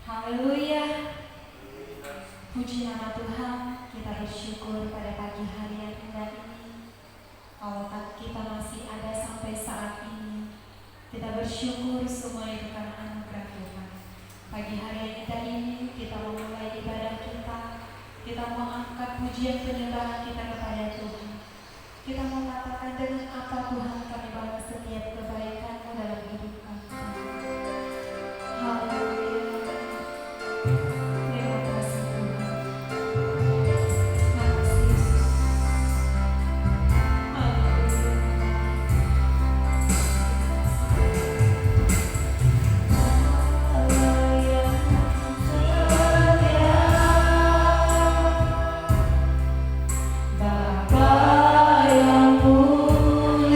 Haleluya, puji nama Tuhan. Kita bersyukur pada pagi hari yang indah ini. Kalau kita masih ada sampai saat ini, kita bersyukur semua itu karena anugerah Tuhan. Pagi hari yang indah ini kita memulai ibadah kita. Kita mau angkat pujian penyembahan kita kepada Tuhan. Kita mau katakan dengan apa Tuhan kami balas setiap kebaikan-Mu dalam hidup kami. Haleluya. Terima kasih Tuhan. Makasih Yesus. Haleluya. Bapa yang mulia,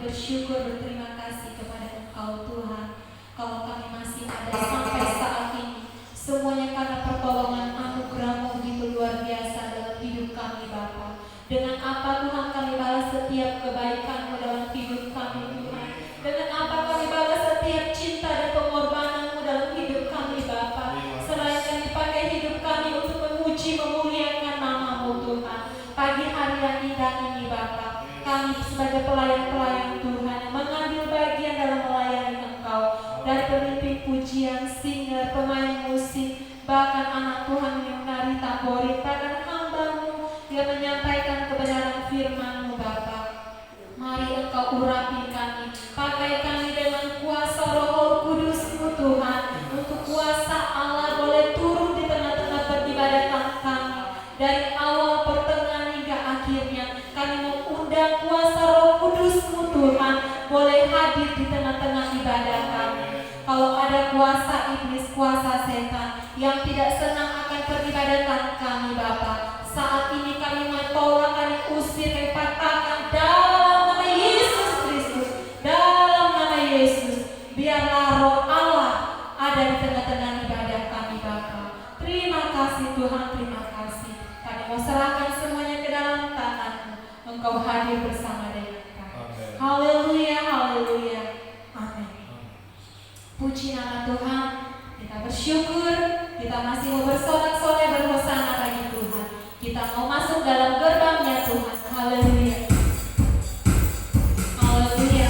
bersyukur berterima kasih kepada Engkau Tuhan. Kalau kami masih ada sampai saat ini, semuanya karena pertolongan anugerah-Mu begitu luar biasa dalam hidup kami Bapa. Dengan apa Tuhan kami balas setiap kebaikan-Mu dalam hidup kami Tuhan. Dengan apa kami balas setiap cinta dan pengorbanan-Mu dalam hidup kami Bapa. Selain kami pakai hidup kami untuk memuji memuliakan nama-Mu Tuhan. Pagi hari yang indah ini Bapa, kami sebagai pelayan-pelayan Tuhan yang mengambil bagian dalam melayani Engkau, dari pemimpin pujian, singer, pemain musik, bahkan anak Tuhan yang menari tamborin, bahkan hamba-Mu yang menyampaikan kebenaran firman-Mu Bapa. Mari Engkau urapi kami, pakai kami dengan kuasa Roh Kudus-Mu Tuhan, untuk kuasa Allah boleh turun di tengah-tengah peribadatan kami, dari awal pertengahan hingga akhirnya. Kami mengundang kuasa Roh Kudus-Mu Tuhan boleh hadir di tengah-tengah ibadah kami. Kalau ada kuasa iblis, kuasa setan yang tidak senang akan peribadatan kami Bapa, saat ini kami menolak, kami usir, kami patahkan dalam nama Yesus Kristus, dalam nama Yesus. Biarlah Roh Allah ada di tengah-tengah ibadah kami Bapa. Terima kasih Tuhan, terima kasih. Kami mau serahkan semuanya ke dalam tangan-Mu. Engkau hadir bersama dengan kami. Haleluya, haleluya. Amin. Puji nama Tuhan. Kita bersyukur. Kita masih mau bersorak-sorai berhosana bagi Tuhan. Kita mau masuk dalam gerbang-Nya Tuhan. Haleluya. Haleluya.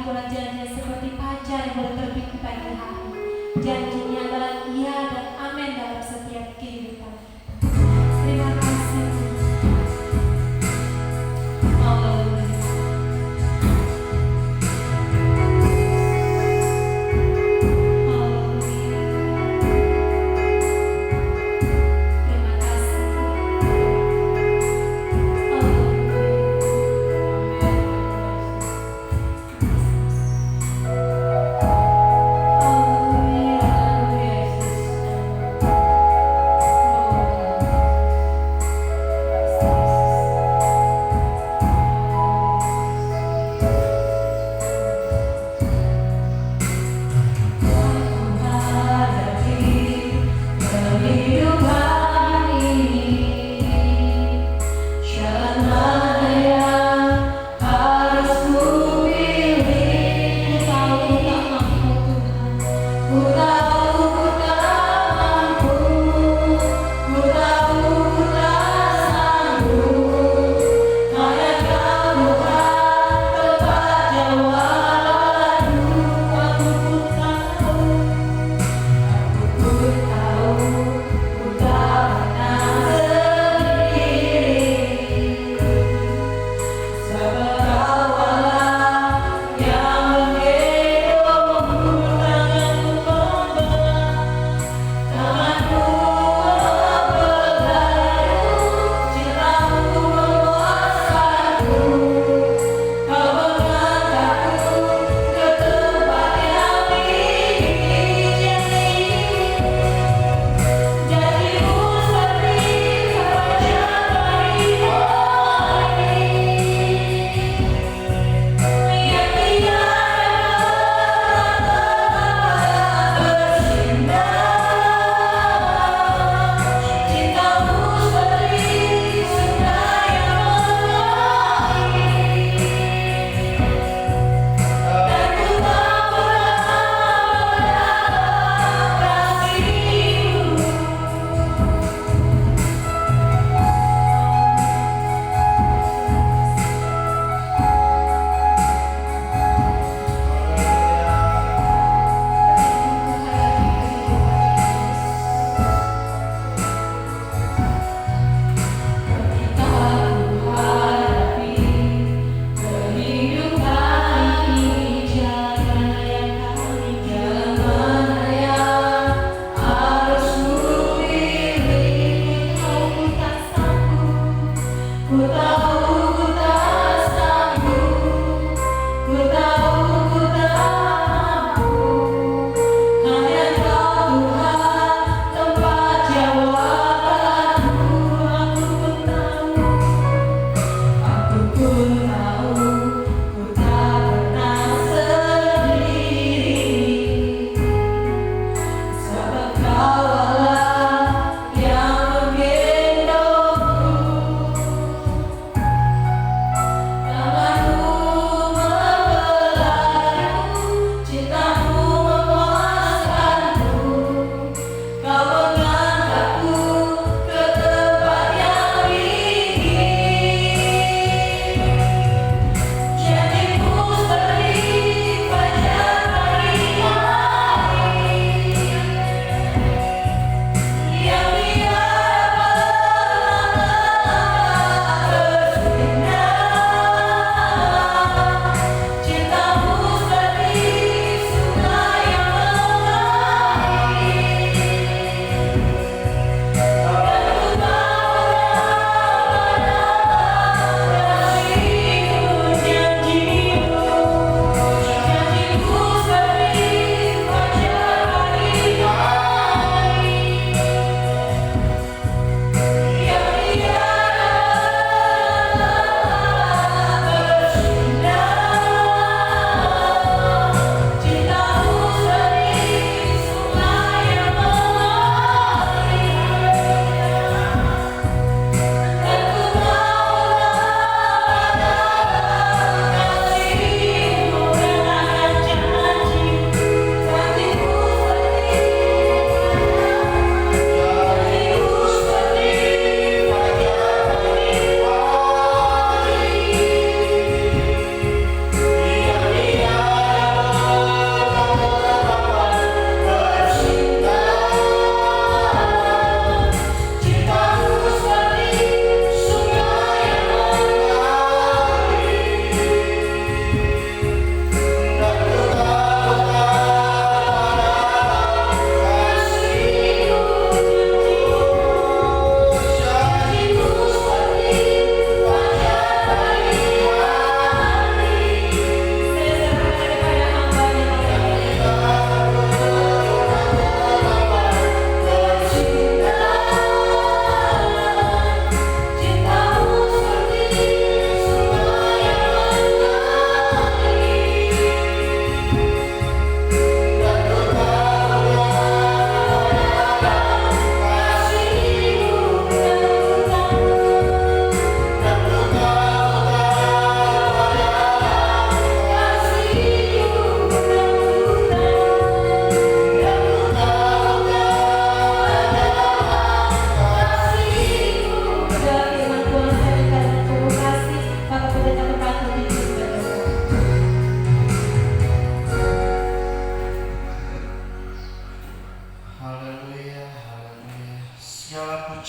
pula janji seperti fajar yang boleh terbit di pagi hari. Janjinya adalah iya dan amin dalam setiap kehidupan. Terima kasih Haleluya. Terima kasih Haleluya.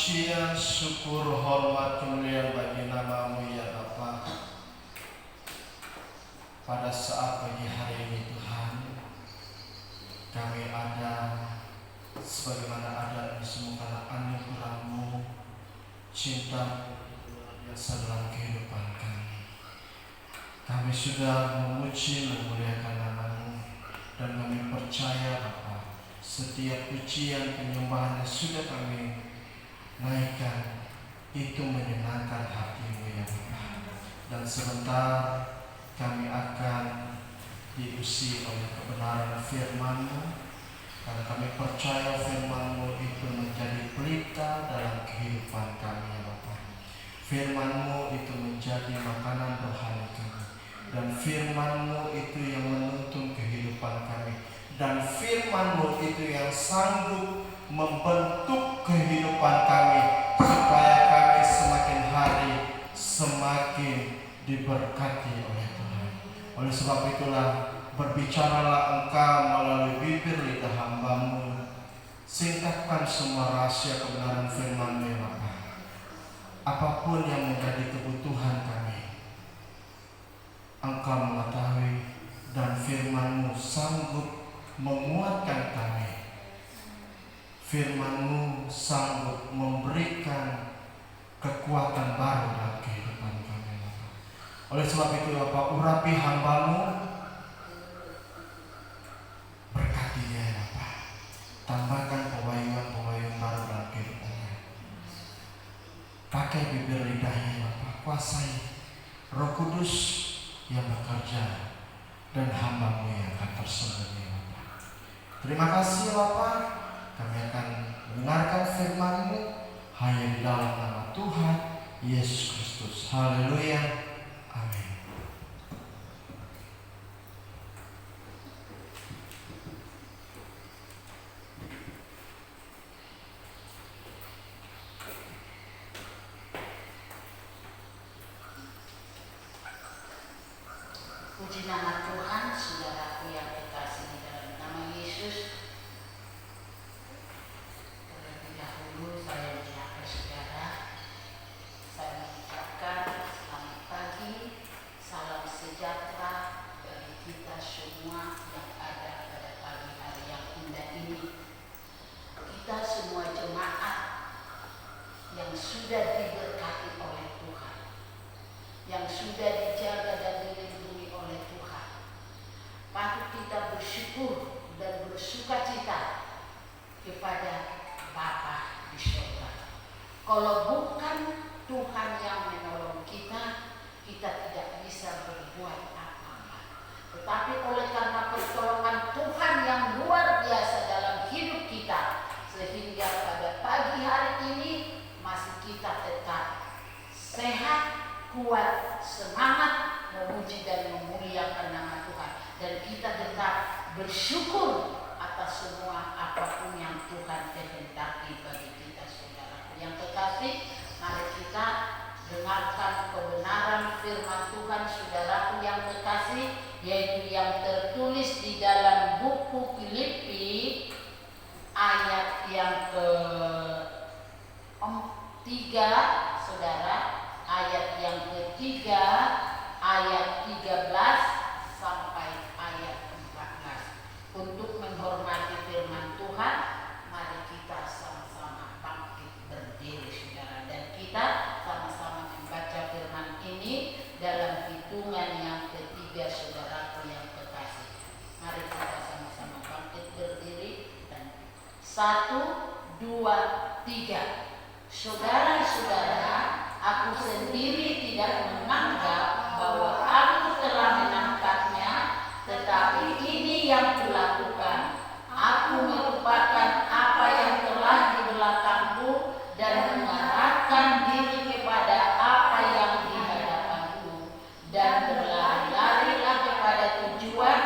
pujian, syukur, hormat, kemuliaan bagi nama-Mu ya Bapa. Pada saat pagi hari ini Tuhan, kami ada sebagaimana ada di semua karena anugerah-Mu, cinta-Mu luar biasa dalam kehidupan kami. Kami sudah memuji, memuliakan nama-Mu, dan kami percaya Bapa, setiap pujian penyembahan yang sudah kami naikkan itu menyenangkan hati-Mu ya Bapa. Dan sebentar kami akan diusi oleh kebenaran firman-Mu, karena kami percaya firman-Mu itu menjadi pelita dalam kehidupan kami ya Bapa. Firman-Mu itu menjadi makanan rohani kami, dan firman-Mu itu yang menuntun kehidupan kami, dan firman-Mu itu yang sanggup membentuk kehidupan kami supaya kami semakin hari semakin diberkati oleh Tuhan. Oleh sebab itulah berbicaralah Engkau melalui bibir lidah hamba-Mu, singkapkan semua rahasia kebenaran firman-Mu ya Bapa. Apapun yang menjadi kebutuhan kami, Engkau mengetahui, dan firman-Mu sanggup menguatkan kami. Firman-Mu sanggup memberikan kekuatan baru dalam kehidupan kami. Oleh sebab itu Bapak, urapi hamba-Mu, berkati dia Bapak, tambahkan pewahyuan-pewahyuan baru dalam kehidupannya. Pakai bibir lidahnya Bapak, kuasai Roh Kudus yang bekerja, dan hamba-Mu yang akan tersembunyi Bapak. Terima kasih Bapak. Kami akan mendengarkan firman-Mu hanya di dalam nama Tuhan Yesus Kristus. Haleluya. Amin. Puji nama Tuhan, saudaraku yang terkasih di dalam nama Yesus. Terlebih dahulu saya menyapa saudara. Saya mengucapkan selamat pagi, salam sejahtera bagi kita semua yang ada pada pagi hari yang indah ini. Kita semua jemaat yang sudah diberkati oleh Tuhan, yang sudah dijaga dan dilindungi oleh Tuhan, patut kita bersyukur dan bersukacita kepada Bapa di surga. Kalau bukan Tuhan yang menolong kita, kita tidak bisa berbuat apa-apa. Tetapi oleh karena pertolongan Tuhan yang luar biasa dalam hidup kita, sehingga pada pagi hari ini masih kita tetap sehat, kuat, semangat memuji dan memuliakan nama Tuhan, dan kita tetap bersyukur atas semua apapun yang Tuhan kehendaki bagi kita. Saudara yang terkasih, mari kita dengarkan kebenaran firman Tuhan, saudaraku yang terkasih, yaitu yang tertulis di dalam buku Filipi ayat yang ke-3, saudara, ayat yang ketiga, ayat 13 sampai ayat 14. Untuk menghormati firman Tuhan, mari kita sama-sama bangkit berdiri saudara, dan kita sama-sama membaca firman ini dalam hitungan yang ketiga, saudaraku yang terkasih. Mari kita sama-sama bangkit berdiri, dan 1, 2, 3. Saudara-saudara, aku sendiri tidak menganggap bahwa aku telah menangkapnya, tetapi ini yang kulakukan. Aku melupakan apa yang telah di belakangku dan mengarahkan diri kepada apa yang di hadapanku, dan berlari-larilah kepada tujuan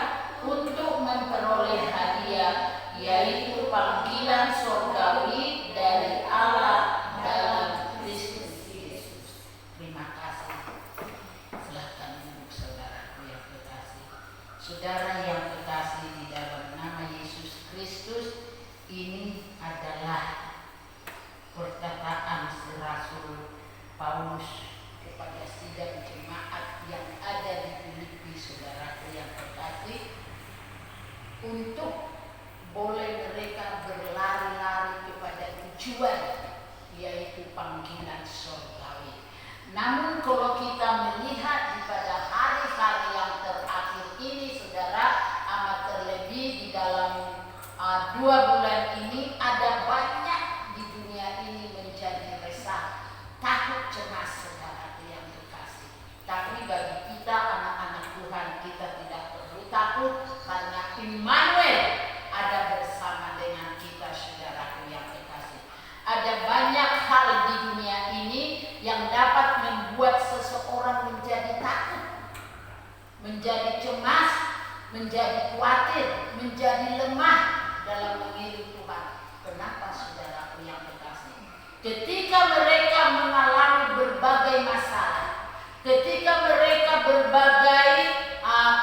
untuk memperoleh hadiah, yaitu panggilan surgawi dari Allah dalam Kristus Yesus. Terima kasih. Silakan duduk saudaraku yang terkasih. Saudara yang terkasih di dalam nama Yesus Kristus, ini adalah perkataan boleh mereka berlari-lari kepada tujuan, yaitu panggilan surgawi. Namun kalau kita melihat pada hari-hari yang terakhir ini, saudara, amat terlebih di dalam 2 bulan ini, ada banyak di dunia ini menjadi resah, takut, cemas, saudara yang terkasih. Tapi bagi kita anak-anak Tuhan, kita tidak perlu takut, karena Immanuel ada bersama dengan kita, saudara yang terkasih. Ada banyak hal di dunia ini yang dapat membuat seseorang menjadi takut, menjadi cemas, menjadi khawatir, menjadi lemah dalam mengiring Tuhan. Kenapa, saudaraku yang terkasih? Ketika mereka mengalami berbagai masalah, ketika mereka berbagai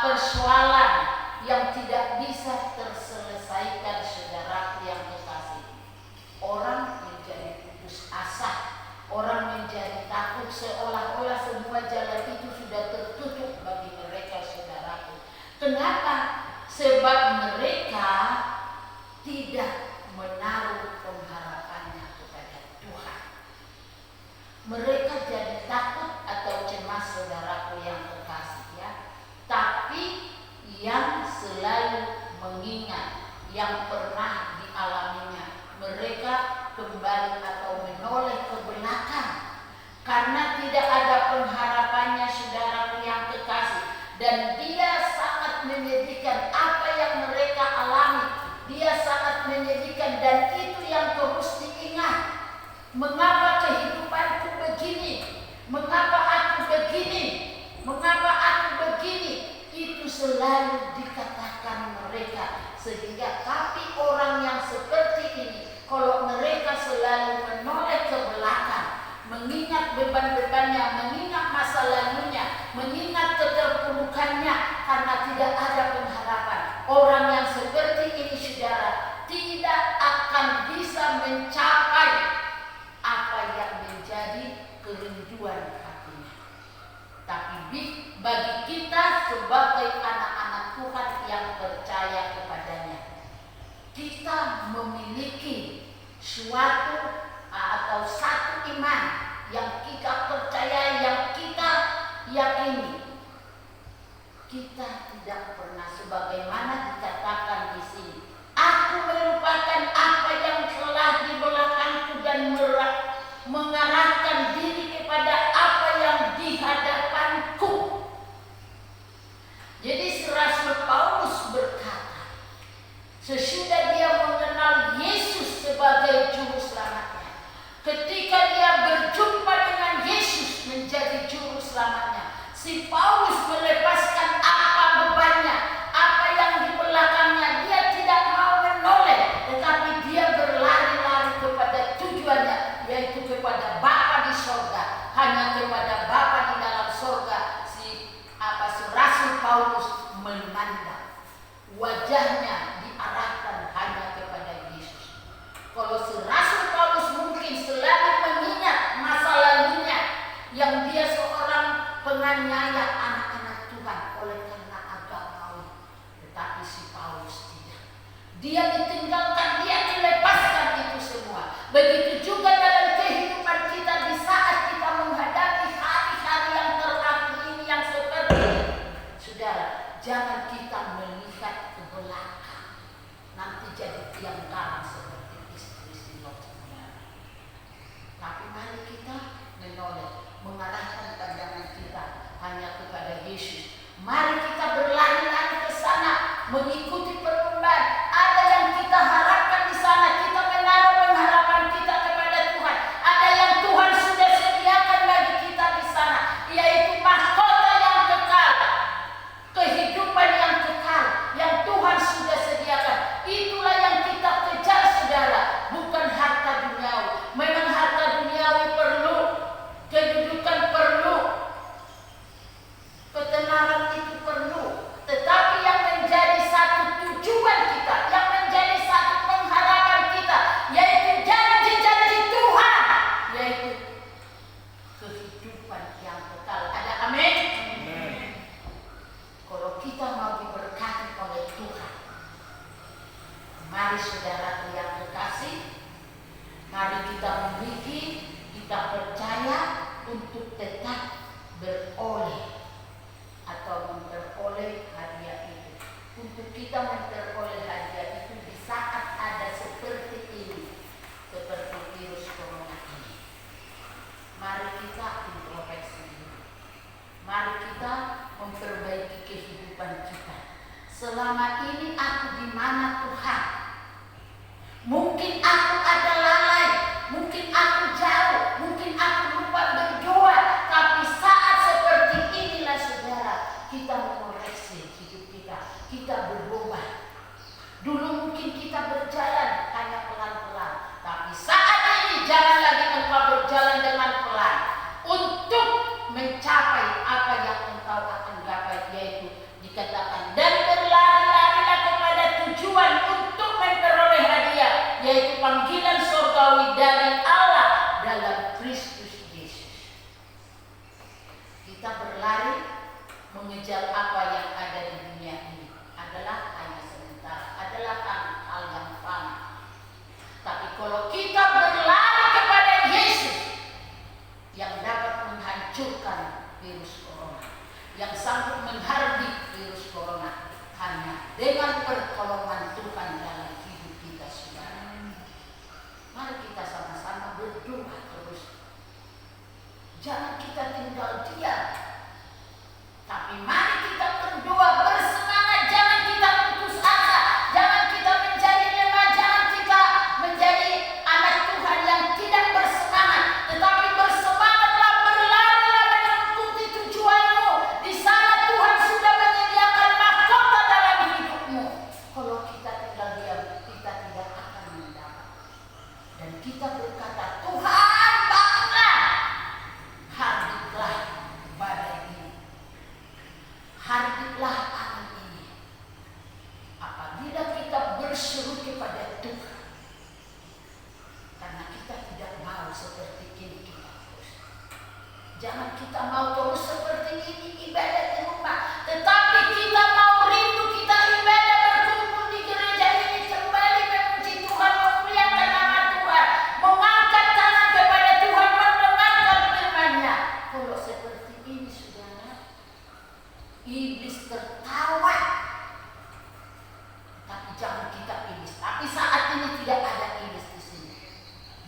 persoalan yang tidak bisa terselesaikan, saudaraku yang terkasih, orang menjadi putus asa, orang menjadi takut, seolah-olah semua jalan itu sudah tertutup bagi mereka, saudaraku. Kenapa? Sebab mereka tidak menaruh pengharapannya kepada Tuhan. Mereka jadi takut atau cemas, saudaraku yang terkasih, ya. Tapi yang selalu mengingat, yang pernah dialaminya, mereka kembali atau menoleh ke belakang karena tidak ada pengharapannya, saudaraku yang terkasih. Dan dia sangat menyedihkan apa yang mereka alami. Dia sangat menyedihkan, dan itu yang terus diingat. Mengapa kehidupanku begini? Mengapa aku begini? Mengapa aku begini? Itu selalu dikatakan mereka. Sehingga tapi orang yang seperti ini, kalau mereka selalu menoleh ke belakang, mengingat beban-bebannya, mengingat masa lalunya, mengingat keterpurukannya karena tidak ada pengharapan. Orang yang seperti ini, saudara, tidak akan bisa mencapai apa yang menjadi kerinduan hatinya. Tapi bagi kita sebagai anak-anak Tuhan yang percaya kepadanya, kita memiliki suatu atau satu iman yang kita percaya, yang kita yakini. Kita tidak pernah, sebagaimana dikatakan di sini, aku melupakan apa yang telah di belakangku dan mengarahkan diri kepada apa yang di hadapanku. Jadi Rasul Paulus berkata, sesudah dia mengenal Yesus sebagai juru selamatnya, ketika dia berjumpa dengan Yesus menjadi juru selamatnya, si Paulus melepaskan apa bebannya, apa yang di belakangnya. Dia tidak mau menoleh, tetapi dia berlari-lari kepada tujuannya, yaitu kepada Bapa di sorga. Hanya kepada Bapa di dalam sorga si Rasul Paulus memandang, wajahnya diarahkan hanya kepada Yesus. Kalau si Rasul Paulus mungkin selalu mengingat masa lalunya, yang dia seorang penganiaya anak-anak Tuhan oleh karena agamawi. Tetapi si Paulus tidak. Dia ditinggalkan, dia dilepaskan itu semua. Begitu juga dalam kehidupan kita di saat kita menghadapi hari-hari yang terakhir ini yang seperti ini. Saudara, jangan kita melihat ke belakang, nanti jadi tiang karang seperti istri Lot. Tapi mari kita menoleh, mengarahkan pandangan kita hanya kepada Yesus. Mari kita berlari-lari ke sana, mengikuti perlombaan. Ada yang kita harapkan di sana, kita menaruh pengharapan kita kepada Tuhan. Ada yang Tuhan sudah sediakan bagi kita di sana, yaitu mahkota yang kekal, kehidupan yang kekal yang Tuhan sudah sediakan. Itulah yang kita kejar. Mari saudara yang terkasih, mari kita memiliki, kita percaya untuk tetap beroleh atau memperoleh hadiah itu. Untuk kita memperoleh hadiah itu di saat ada seperti ini, seperti virus corona ini. Mari kita introspeksi diri. Mari kita memperbaiki kehidupan kita. Selama ini aku di mana Tuhan? Mungkin aku ada lalai, mungkin aku jauh, mungkin aku lupa berdoa. Tapi saat seperti inilah saudara, kita mengoreksi hidup kita, kita berubah. Dulu mungkin kita berjalan hanya pelan-pelan, tapi saat ini jangan lagi engkau berjalan dengan pelan untuk mencapai apa yang engkau akan gapai, yaitu dikatakan dan berlari-larilah kepada tujuan untuk memperoleh hadiah, yaitu panggilan surgawi dari Allah dalam Kristus Yesus. Kita berlari mengejar apa yang ada di dunia ini adalah hanya sementara, adalah hal yang fana. Tapi kalau kita berlari kepada Yesus yang dapat menghancurkan virus corona, yang sanggup menghardik virus corona, hanya dengan pertolongan Tuhan dalam hidup kita, saudara. Mari kita sama-sama berdoa terus. Jangan kita tinggal diam, tapi mari kita berdoa bersemangat. Jangan kita putus asa, jangan kita menjadi lemah, jangan kita menjadi anak Tuhan yang tidak bersemangat, tetapi bersemangatlah, berlarilah mengikuti tujuanmu. Di sana Tuhan sudah menyediakan mahkota dalam hidupmu. Kalau kita tinggal diam, kita tidak akan mendapat. Dan kita berkata, Tuhan bangunlah, hardiklah badai ini, hardiklah angin ini. Apabila kita berseru kepada Tuhan, karena kita tidak mau seperti ini kita terus. Jangan kita mau terus seperti ini ibadah di rumah, tetapi kita mau rindu, kita ibadah berkumpul di gereja ini, kembali memuji Tuhan, memuliakan nama Tuhan, mengangkat tangan kepada Tuhan, mendengarkan firman-Nya. Kalau seperti ini saudara, iblis tertawa. Tapi jangan kita iblis. Tapi saat ini tidak ada iblis di sini.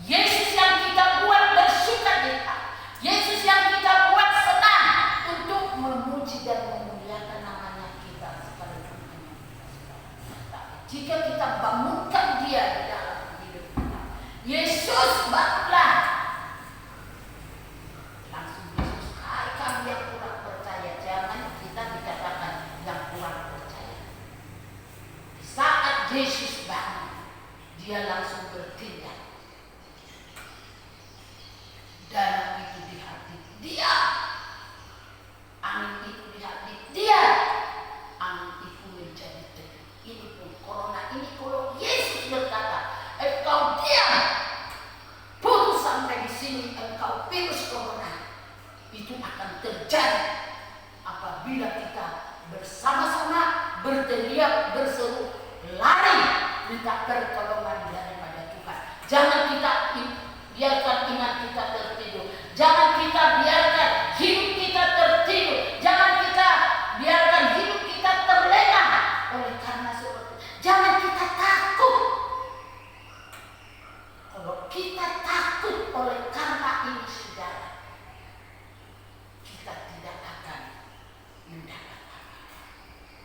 Yesus yang kita buat bersukacita, Yesus yang kita buat senang untuk memuji dan memuliakan namanya kita sekalipun hanya kita. Tapi jika kita bangunkan Dia di dalam hidup kita, Yesus bangunlah. Langsung Yesus, hai kami yang kurang percaya. Jangan kita dikatakan yang kurang percaya. Di saat Yesus bangun, Dia langsung bertindak. Danau itu di hati Dia, angin itu di hati Dia, angin itu menjadi teduh. Ini pun corona ini, kalau Yesus berkata, engkau diam, pun sampai di sini engkau virus corona, itu akan terjadi apabila kita bersama-sama berteriak, berseru, lari, minta pertolongan daripada Tuhan. Jangan kita biarkan iman kita tertidur, jangan kita biarkan hidup kita tertidur, jangan kita biarkan hidup kita terlena oleh karena seperti. Jangan kita takut. Kalau kita takut oleh karena ini saudara, kita tidak akan mendapat apa-apa.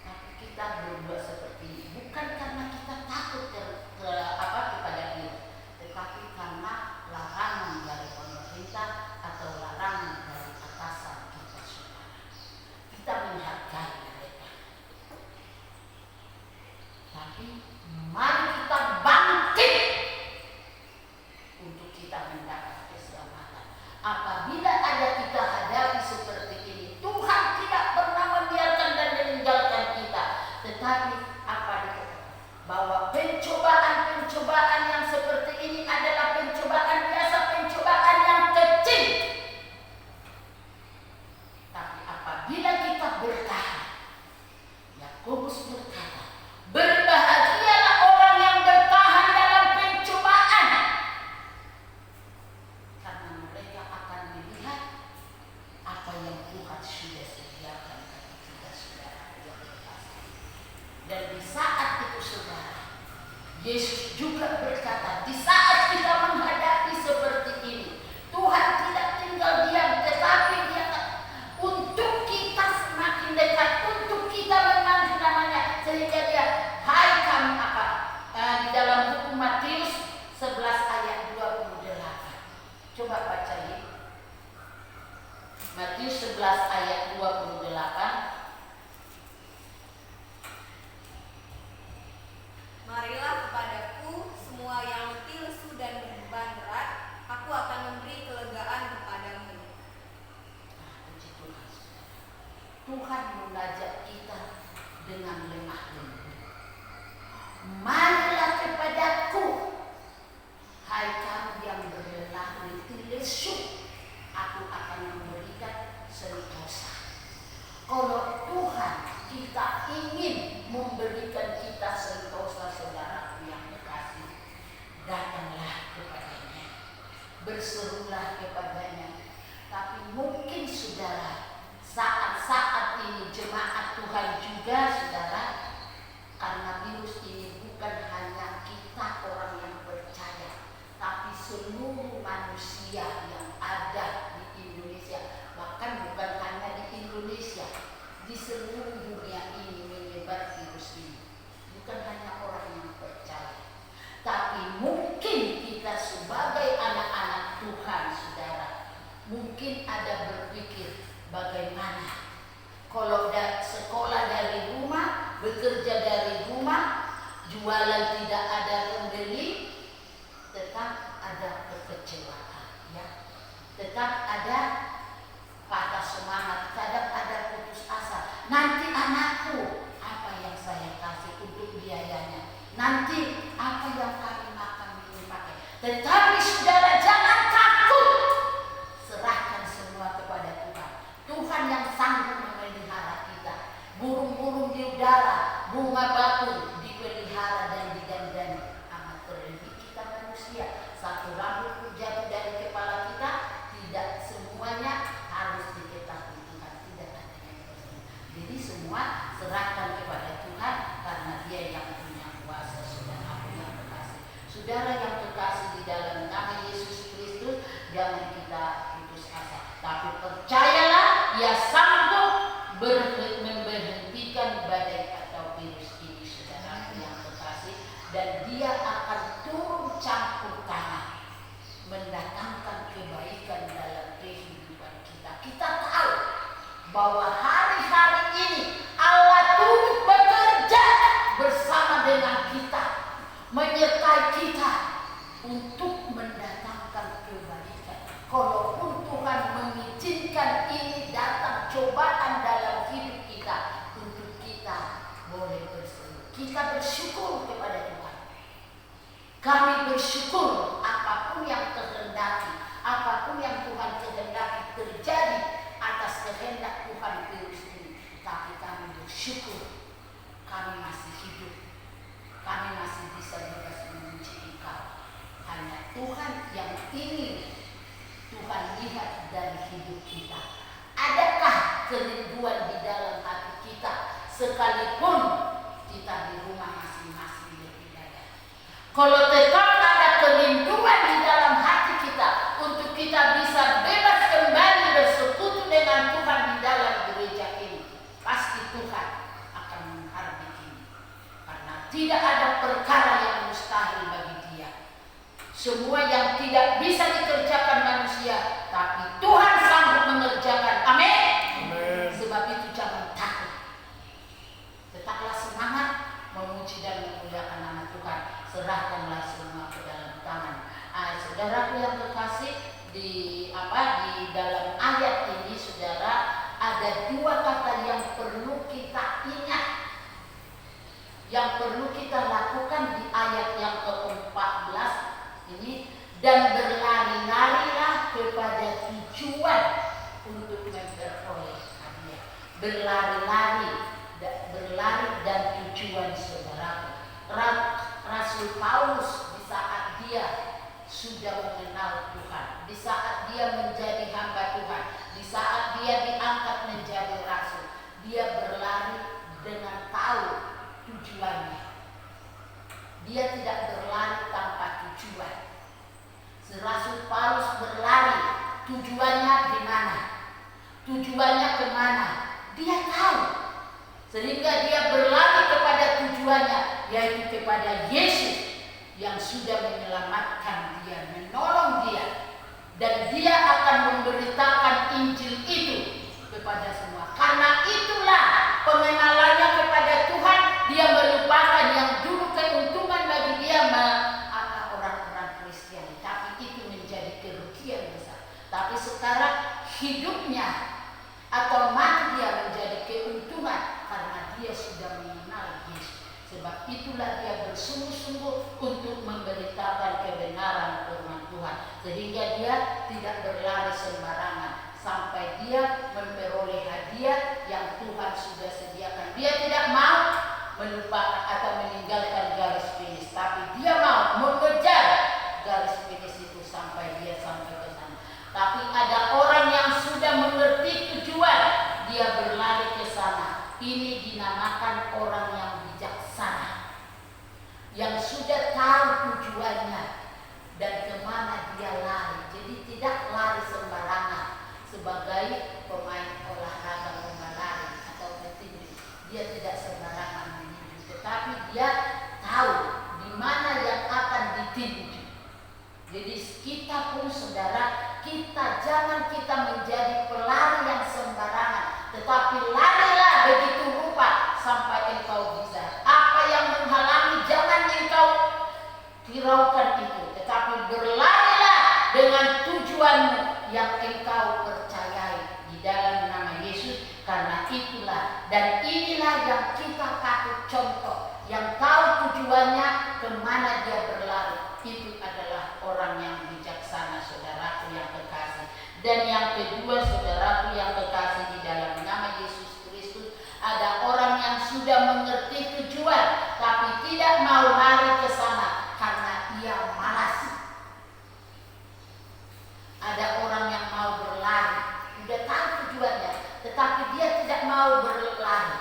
Tapi kita berbuat seperti ini bukan karena kita takut kepada ini, tetapi karena larangan dari pemerintah atau larangan dari atasan kita saudara. Kita menghargai mereka. Tapi mari kita bangkit untuk kita mendapat keselamatan. Apabila ada kita hadapi seperti ini, Tuhan tidak pernah membiarkan dan meninggalkan kita. Tetapi apa dikatakan? Bahwa pencobaan-pencobaan yang seperti ini adalah pencobaan biasa, pencobaan yang kecil. Tapi apabila kita bertahan, Yakobus berkata, berbahagialah orang yang Yesus juga berkata, di saat kita menghadapi seperti ini, Tuhan tidak tinggal diam, tetapi Dia untuk kita semakin dekat, untuk kita memanggil namanya, sehingga Dia, hai kamu apa? Di dalam buku Matius 11 ayat 28. Coba baca ya. Matius 11 ayat 28. Marilah kepadaku semua yang letih lesu dan berbeban berat, aku akan memberi kelegaan kepadamu. Puji Tuhan. Tuhan mengajak kita dengan lemah lembut. Marilah kepadaku, hai kamu yang berlelah letih lesu, aku akan memberikan sentosa. Kalau Tuhan kita ingin memberikan kita sentosa, saudaraku yang terkasih, datanglah kepadanya, berserulah kepadanya. Tapi mungkin saudara, saat-saat ini jemaat Tuhan juga saudara, karena virus ini bukan hanya kita orang yang percaya, tapi seluruh manusia yang ada di Indonesia, bahkan bukan hanya di Indonesia, di seluruh dunia ini menyebar virus ini. Bukan hanya orang yang percaya, tapi mungkin kita sebagai anak-anak Tuhan saudara, mungkin ada berpikir bagaimana kalau sekolah dari rumah, bekerja dari rumah, jualan tidak ada pembeli, tetap ada kekecewaan, ya. Tetap ada patah semangat, tetap ada putus asa. Nanti anakku, apa yang saya kasih untuk biayanya? Nanti apa yang kami akan pakai? Tetapi saudara jangan takut, serahkan semua kepada Tuhan. Tuhan yang sanggup memelihara kita. Burung-burung di udara, bunga bakul dipelihara dan digandani. Amat terlebih kita manusia, satu rambut pun jatuh dari kepala kita, tidak semuanya harus diketahui Tuhan, tidak ada yang perlu. Jadi semua serahkan kepada Tuhan karena Dia yang punya kuasa. Saudara yang terkasih, saudara yang terkasih di dalam nama Yesus Kristus, jangan kita putus asa, tapi percayalah Dia sanggup memberhentikan badai atau virus ini, saudara yang terkasih, dan Dia akan turun campur tangan mendatangkan kebaikan dalam kehidupan kita. Kita tahu bahwa hari-hari ini Allah turut bekerja bersama dengan kita, menyertai kita untuk mendatangkan kebaikan. Kalaupun Tuhan mengizinkan ini datang cobaan dalam hidup kita, untuk kita boleh berseru. Kita bersyukur kepada Tuhan. Kami bersyukur apapun yang terhendaki, apapun yang Tuhan kehendaki terjadi atas kehendak Tuhan virus ini. Tapi kami bersyukur kami masih hidup, kami masih bisa bebas memuji Engkau. Hanya Tuhan yang ingin Tuhan lihat dari hidup kita. Adakah kerinduan di dalam hati kita sekalipun kita di rumah masing-masing beribadah? Kalau tetap ada kerinduan di dalam hati kita untuk kita bisa bebas kembali bersekutu dengan Tuhan di dalam gereja ini, pasti Tuhan akan menghargai. Karena tidak ada perkara yang mustahil bagi Dia. Semua yang tidak bisa dikerjakan manusia, tapi Tuhan sanggup mengerjakan. Amin. Sebab itu jangan takut. Tetaplah semangat memuji dan memuliakan nama Tuhan. Serahkanlah semua ke dalam tangan. Saudaraku yang terkasih, di dalam ayat ini saudara, ada dua kata yang perlu kita ingat, yang perlu kita lakukan di ayat yang ke-14 ini. Dan berlari-larilah kepada tujuan untuk memperoleh hadiah. Berlari-lari dan tujuan, saudara. Rasul Paulus di saat dia sudah mengenal Tuhan, di saat dia menjadi hamba Tuhan, di saat dia diangkat menjadi rasul, dia berlari dengan tahu tujuannya. Dia tidak berlari tanpa tujuan. Rasul Paulus berlari, tujuannya di mana? Tujuannya kemana? Dia tahu. Sehingga dia berlari kepada tujuannya, yaitu kepada Yesus yang sudah menyelamatkan dia, menolong dia. Dan dia akan memberitakan Injil itu kepada semua. Karena itulah pengenalannya kepada Tuhan, dia melupakan yang dulu keuntungan bagi dia orang-orang Kristen. Tapi itu menjadi kerugian besar. Tapi sekarang hidupnya atau mati dia menjadi keuntungan karena dia sudah mengenal Yesus. Sebab itulah dia bersungguh-sungguh untuk memberitakan kebenaran firman Tuhan. Sehingga dia tidak berlari sembarangan sampai dia memperoleh hadiah yang Tuhan sudah sediakan. Dia tidak mau melupakan atau meninggalkan garis finish, tapi dia mau mengejar garis finish itu sampai dia sampai ke sana. Tapi ada orang yang sudah mengerti tujuan, dia berlari ke sana. Ini dinamakan orang yang bijaksana, yang sudah tahu tujuannya dan kemana dia lari. Jadi tidak lari sembarangan sebagai pemain olahraga lomba lari atau bertinju. Dia tidak sembarangan meninju, tetapi dia tahu di mana yang akan ditinju. Jadi kita pun saudara, jangan kita menjadi pelari yang sembarangan, tetapi larilah begitu rupa sampai engkau bisa. Apa yang menghalangi jangan engkau hiraukan itu, tetapi berlarilah dengan tujuanmu yang engkau percayai di dalam nama Yesus. Karena itulah dan inilah yang kita patut contoh, yang tahu tujuannya kemana dia berlari. Itu adalah orang yang bijaksana, saudaraku yang kekasih. Dan yang kedua, saudaraku yang kekasih, di dalam nama Yesus Kristus ada orang yang sudah mengerti tujuan tapi tidak mau lari ke sana karena ia malas. Ada orang yang mau berlari, sudah tahu tujuannya, tetapi dia tidak mau berlari.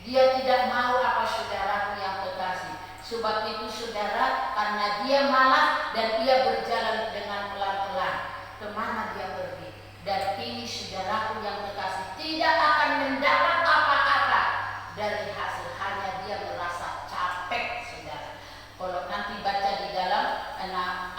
Dia tidak mau apa, saudaraku yang kekasih. Sebab itu saudara, karena dia malas dan dia berjalan dengan pelan-pelan, kemana dia pergi? Dan ini saudaraku yang kekasih, tidak akan mendapat apa-apa dari hasil, hanya dia merasa capek, saudara. Kalau nanti baca di dalam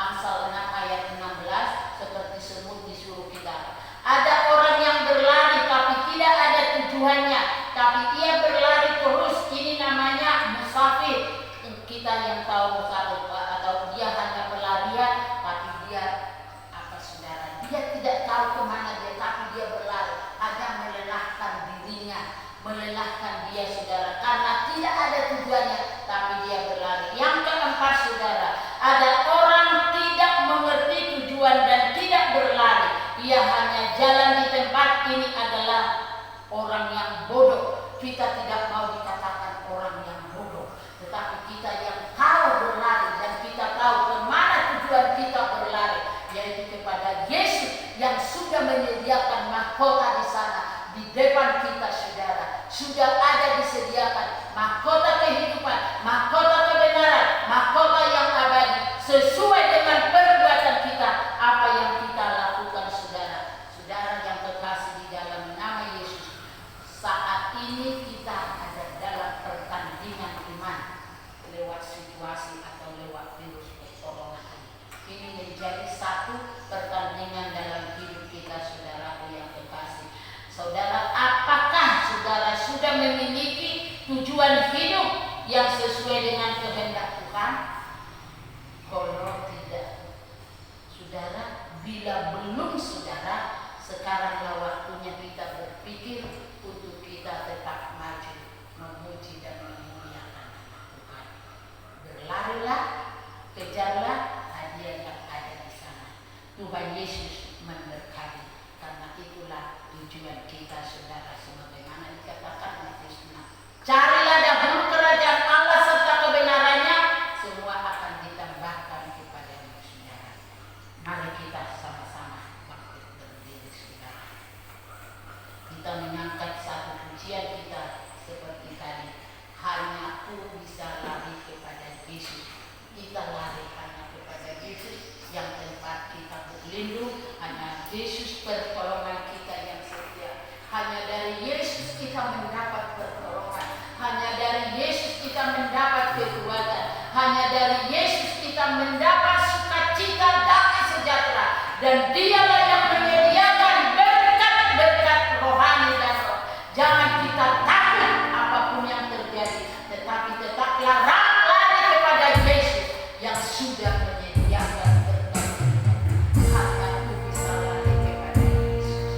Amsal 6 ayat 16, seperti semut disuruh kita. Ada orang yang berlari tapi tidak ada tujuannya, tapi ia berlari terus. Ini namanya musafir. Kita yang tahu atau dia hanya pelarian, tapi dia apa, saudara? Dia tidak tahu kemana dia, tapi dia berlari, hanya melelahkan dirinya, melelahkan dia, saudara, karena tidak ada tujuannya, tapi dia berlari. Yang keempat, saudara, ada orang tidak mengerti tujuan dan tidak berlari, ia hanya jalan di tempat. Ini adalah orang yang bodoh. Kita tidak mau dikatakan orang yang bodoh, tetapi kita yang tahu berlari dan kita tahu kemana tujuan kita berlari, yaitu kepada Yesus yang sudah menyediakan mahkota di sana di depan kita, saudara. Sudah ada disediakan mahkota kehidupan, mahkota kebenaran, mahkota yang abadi sesuai dengan perbuatan kita, apa yang kita lakukan, saudara. Saudara yang terkasih di dalam nama Yesus, saat ini kita ada dalam pertandingan iman lewat situasi atau lewat virus corona. Ini menjadi satu pertandingan dalam hidup kita, saudaraku yang terkasih. Saudara, apakah saudara sudah memiliki tujuan hidup yang sesuai dengan kehendak Tuhan? Kalau tidak, saudara, bila belum, saudara, sekaranglah waktunya kita berpikir untuk kita tetap maju, memuji dan memuliakan Tuhan. Berlarilah, kejarlah hadiah yang ada di sana. Tuhan Yesus memberkati. Karena itulah tujuan kita, saudara, sebagaimana dikatakan Matius 6. Carilah dahulu kerajaan Allah serta kebenarannya, semua akan ditambahkan kepadamu, saudara. Mari kita sama-sama bangkit berdiri, saudara. Kita mengangkat satu pujian kita seperti tadi. Hanya Ku bisa lari ke kita lari hanya kepada Yesus yang tempat kita berlindung, hanya Yesus pertolongan kita yang setia. Hanya dari Yesus kita mendapat pertolongan, hanya dari Yesus kita mendapat kekuatan, hanya dari Yesus kita mendapat sukacita, damai sejahtera, dan Dialah yang menyediakan berkat-berkat rohani dan roh. Jangan kita takut apapun yang terjadi, tetapi tetaplah lari kepada Yesus yang sudah menyediakan berkat. Hatiku bisa lari kepada Yesus.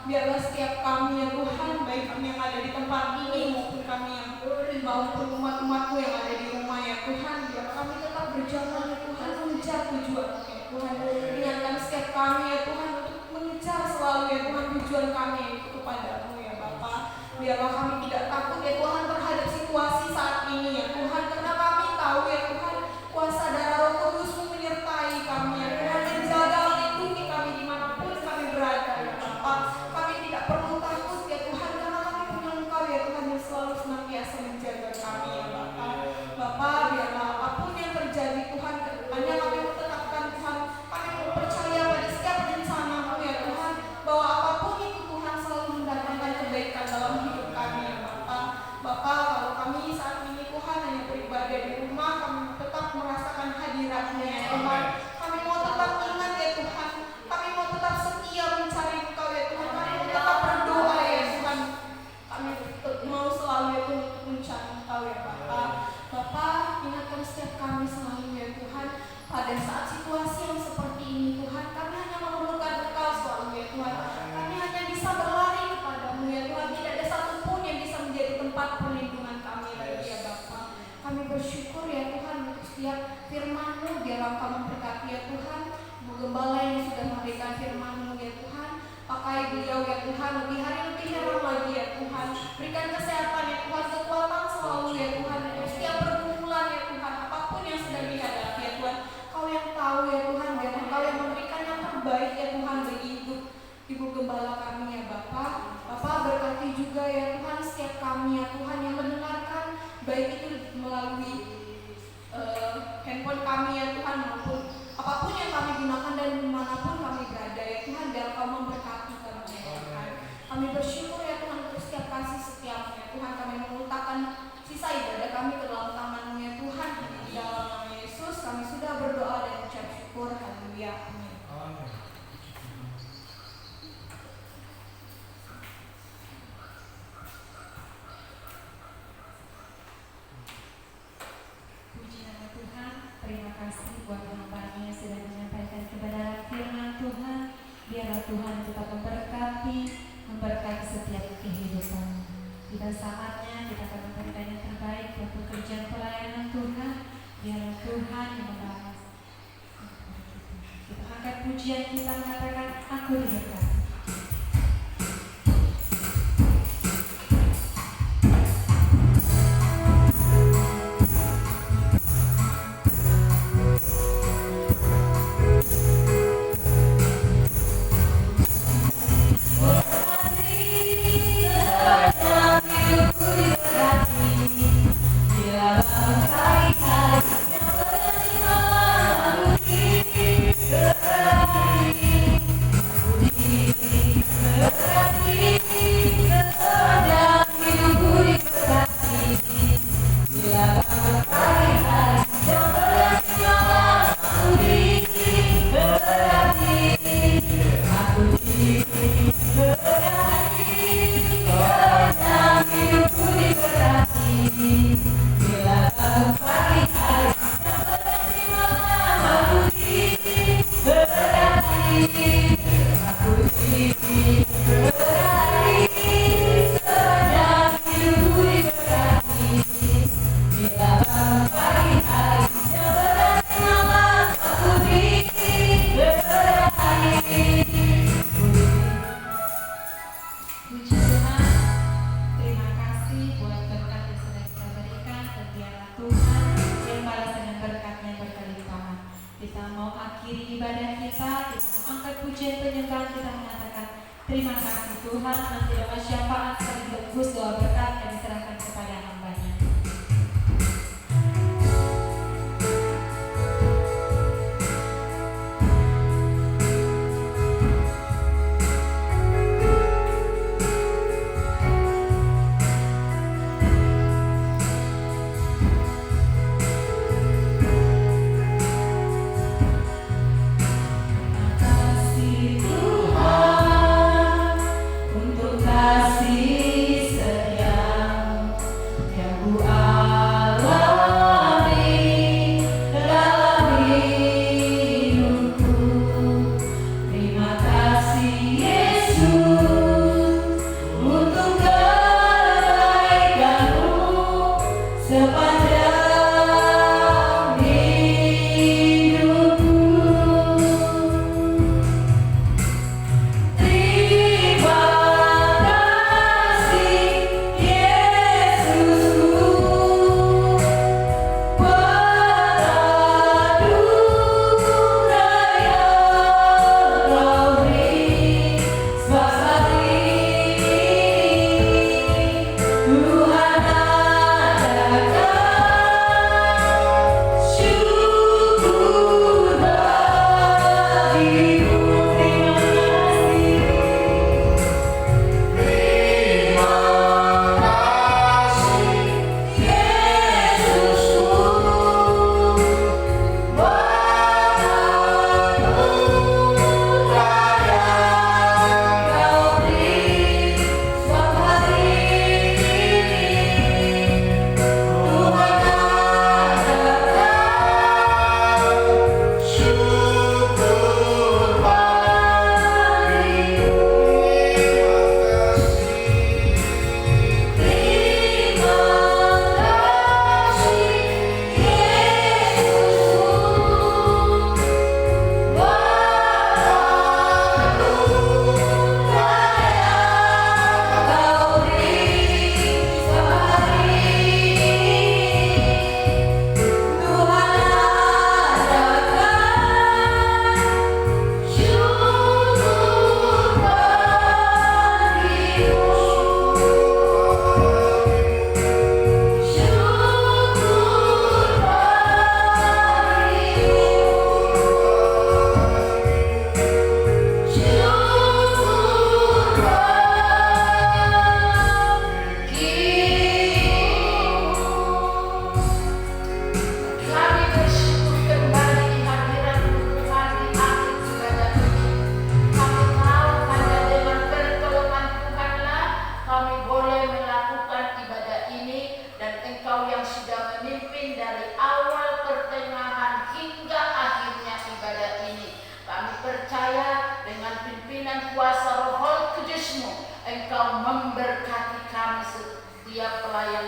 Biarlah setiap kami ya Tuhan, baik kami yang ada di tempat ini maupun kami yang maupun umat-umatmu yang ada di rumah ya Tuhan, biarlah kami tetap berjalan ya Tuhan, mengejar tujuan ya Tuhan. Ingatkan setiap kami ya Tuhan untuk mengejar selalu ya Tuhan tujuan kami itu kepadamu ya Bapa. Biarlah kami tidak takut ya Tuhan terhadap situasi saat ini ya Tuhan, karena kami tahu ya Tuhan kuasa darah Roh Kudus-Mu menyertai kami ya Tuhan, menjaga melindungi kami dimanapun kami berada ya Bapa. Kami tidak perlu takut ya Tuhan, karena kami punya Engkau ya Tuhan yang selalu senantiasa menjaga kami ya Bapa. Bapa, biarlah apapun yang terjadi Tuhan ke depannya, kami menetapkan Tuhan, kami percaya pada setiap rencana-Mu ya Tuhan, bahwa apapun itu Tuhan selalu mendatangkan kebaikan dalam hidup kami ya Bapa. Bapa, firman-Mu, biarlah Engkau memberkati ya Tuhan, Ibu Gembala yang sudah memberikan firman-Mu ya Tuhan, pakai beliau ya Tuhan, lebih hari lebih heran lagi ya Tuhan, berikan kesehatan ya Tuhan, kekuatan selalu ya Tuhan, untuk setiap pergumulan ya Tuhan, apapun yang sedang dihadapi ya Tuhan, Kau yang tahu ya Tuhan, biar Engkau yang memberikan yang terbaik ya Tuhan bagi hidup Ibu Gembala kami ya Bapak. Bapak berkati juga ya Tuhan setiap kami ya Tuhan yang mendengarkan, baik itu melalui handphone kami ya Tuhan, maupun apapun yang kami gunakan dan dimanapun kami berada ya Tuhan, biar Kau memberkati kami ya Tuhan. Kami bersyukur ya Tuhan untuk setiap kasih setiap ya Tuhan, kami mengulurkan sisa ibadah kami ke dalam tangan-Mu ya Tuhan, di dalam nama Yesus kami sudah berdoa dan ucap syukur. Haleluya. Amin. Puji nama Tuhan, terima kasih buat hamba-Nya yang sudah menyampaikan kebenaran firman Tuhan. Biarlah Tuhan tetap memberkati setiap kehidupan. Tiba saatnya kita akan memberikan yang terbaik buat pekerjaan pelayanan Tuhan. Biarlah Tuhan yang membalas. Kita angkat pujian kita mengatakan, aku diberkati. Terima kasih Tuhan, nanti doa syafaat sekaligus doa berkat yang diserahkan kepada hamba-Nya. Kasih setia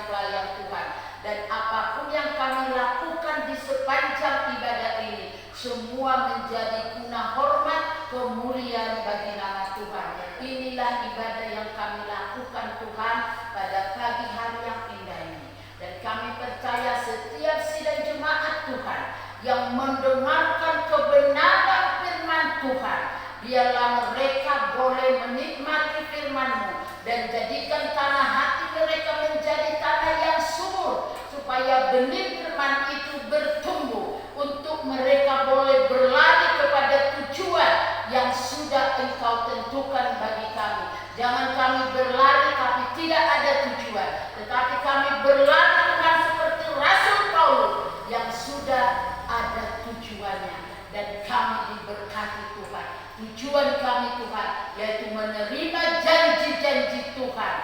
pelayan Tuhan. Dan apapun yang kami lakukan di sepanjang ibadah ini, semua menjadi guna hormat kemuliaan bagi nama Tuhan. Inilah ibadah yang kami lakukan Tuhan pada pagi hari yang indah ini. Dan kami percaya setiap sidang jemaat Tuhan yang mendengarkan kebenaran firman Tuhan, biarlah mereka boleh menikmati firman-Mu dan jadikan tanah hati mereka menjadi tanah yang subur, supaya benih firman itu bertumbuh untuk mereka boleh berlari kepada tujuan yang sudah Engkau tentukan bagi kami. Jangan kami berlari tapi tidak ada tujuan, tetapi kami berlari Tuhan seperti Rasul Paulus yang sudah ada tujuannya, dan kami diberkati Tuhan. Tujuan kami Tuhan yaitu menerima janji-janji Tuhan,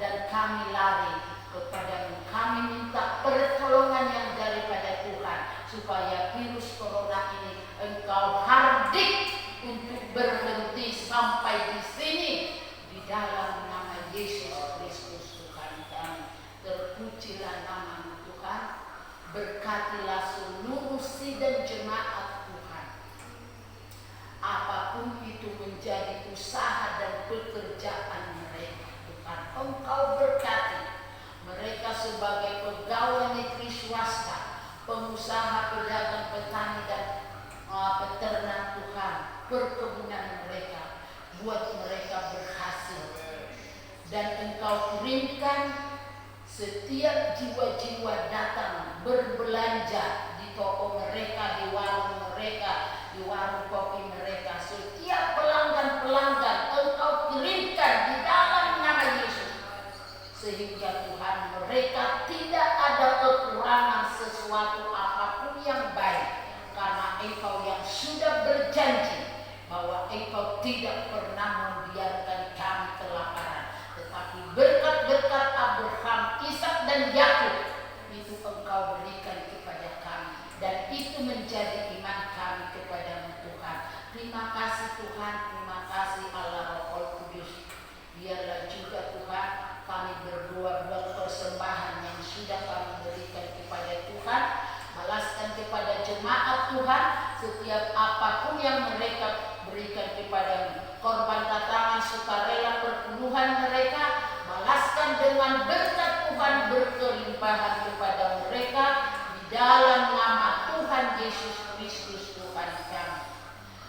dan kami lari kepada-Mu. Kami minta pertolongan yang daripada Tuhan, supaya virus corona ini Engkau hardik untuk berhenti sampai di sini. Di dalam nama Yesus Kristus Tuhan kami, terpujilah nama-Mu Tuhan. Berkatilah seluruh sidang jemaat Tuhan. Apapun itu menjadi usaha dan pekerjaan mereka Tuhan, Engkau berkati mereka sebagai pegawai negeri swasta, pengusaha, pedagang, petani, dan peternak Tuhan. Perkebunan mereka, buat mereka berhasil. Dan Engkau kirimkan setiap jiwa-jiwa datang berbelanja di toko mereka, di warung mereka, di warung kopi mereka. Setiap pelanggan-pelanggan Engkau kirimkan di dalam nama Yesus, sehingga Tuhan mereka tidak ada kekurangan sesuatu apapun yang baik, karena Engkau yang sudah berjanji bahwa Engkau tidak pernah membiarkan kami kelaparan, tetapi berkat-berkat Abraham, Ishak, dan Yakub itu Engkau berikan kepada kami, dan itu menjadi iman kami kepada-Mu Tuhan. Terima kasih Tuhan, terima kasih Allah Roh Kudus. Biarlah juga Tuhan kami berdoa buat persembahan yang sudah kami berikan kepada Tuhan. Balaskan kepada jemaat Tuhan setiap apapun yang mereka berikan kepada korban tatangan sukarela perpuluhan mereka. Balaskan dengan berkat Tuhan berkelimpahan kepada mereka di dalam nama Tuhan Yesus Kristus Tuhan kami.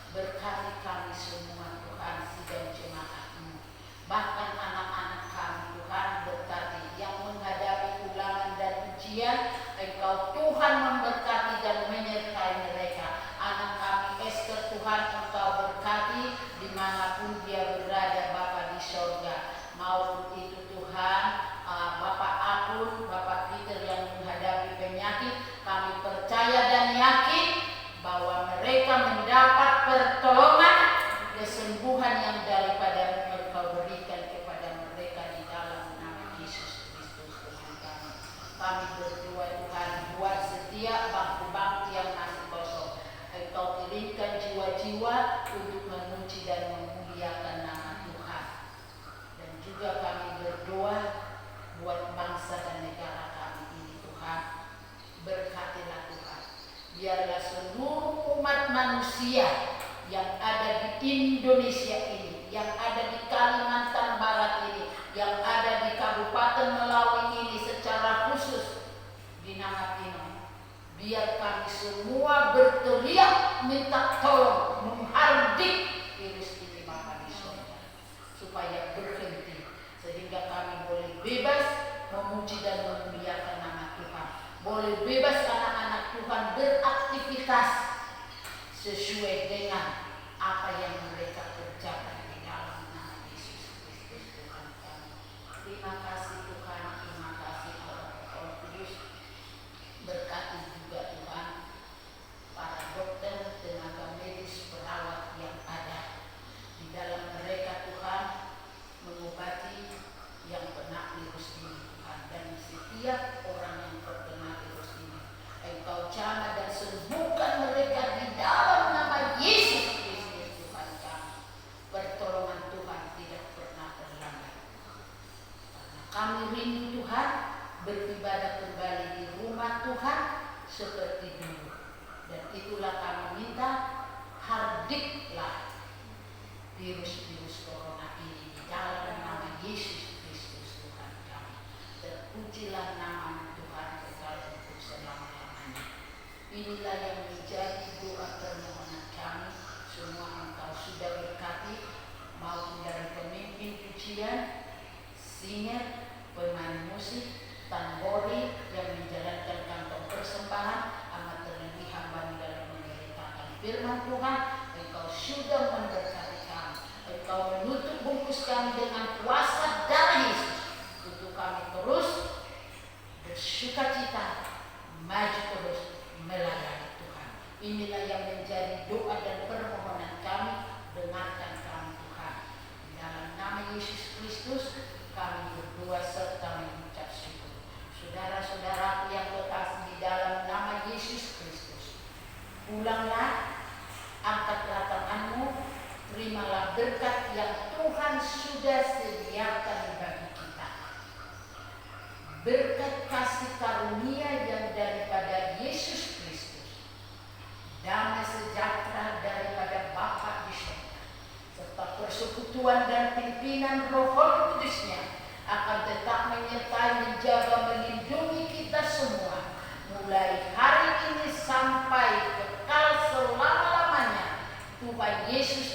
Berkati kami semua Tuhan, sidang jemaat-Mu, bahkan anak-anak kami Tuhan, berkati yang menghadapi ulangan dan ujian. Engkau Tuhan memberkati dan menyertai mereka. Anak kami Esther Tuhan, Engkau berkati dimanapun dia berada Bapa di sorga. Maupun itu Tuhan, Bapak Akun, Bapak Peter yang menghadapi penyakit, kami percaya dan yakin bahwa mereka mendapat pertolongan, kesembuhan yang daripada Engkau berikan kepada mereka di dalam nama Yesus Kristus Tuhan kami. Kami berdoa Tuhan buat setiap bangku-bangku yang masih kosong. Engkau kirimkan jiwa-jiwa untuk memuji dan memuliakan nama Tuhan. Dan juga kami berdoa buat bangsa dan negara kami ini Tuhan. Berkatilah Tuhan. Biarlah seluruh umat manusia yang ada di Indonesia ini, yang ada di Kalimantan Barat ini, yang ada di Kabupaten Melawi ini secara khusus di Nangapino, biar kami semua berteriak minta tolong, menghardik virus ini Bapa di sorga, supaya berhenti, sehingga kami boleh bebas memuji dan memuliakan nama Tuhan, boleh bebas anak-anak Tuhan beraktivitas sesuai dengan apa yang mereka kerjakan di dalam nama Yesus Kristus Tuhan kami. Terima kasih Tuhan, terima kasih Allah Roh Kudus. Berkati juga Tuhan para dokter, tenaga medis, perawat yang ada di dalam mereka Tuhan, mengobati yang kena virus ini Tuhan, dan setiap orang yang terkena virus ini Engkau jamah dan sembuhkan mereka di dalam nama Yesus Kristus Tuhan kami. virus-virus corona ini di dalam nama Yesus Kristus Tuhan kami. Terpujilah nama Tuhan kekal untuk selama-lamanya. Inilah yang menjadi doa permohonan kami. Semua Engkau sudah berkati, maupun dari pemimpin pujian, singer, pemain musik, tambori yang menjalankan kantong persembahan, amat terlebih hamba di dalam memberitakan firman Tuhan. Engkau sudah memberkati kami. Engkau menutup bungkus kami dengan kuasa darah Yesus untuk kami terus bersukacita, maju terus melayani Tuhan. Inilah yang menjadi doa dan permohonan kami. Dengarkan kami Tuhan. Di dalam nama Yesus Kristus kami berdoa serta mengucap syukur. Saudara-saudaraku yang terkasih di dalam nama Yesus Kristus, pulanglah, angkatlah tanganmu, terimalah berkat yang Tuhan sudah sediakan bagi kita. Berkat kasih karunia yang daripada Yesus Kristus, damai sejahtera daripada Bapa di surga, serta persekutuan dan pimpinan Roh Kudus-Nya akan tetap menyertai, menjaga, melindungi kita semua mulai hari ini sampai kekal selama-lamanya. Tuhan Yesus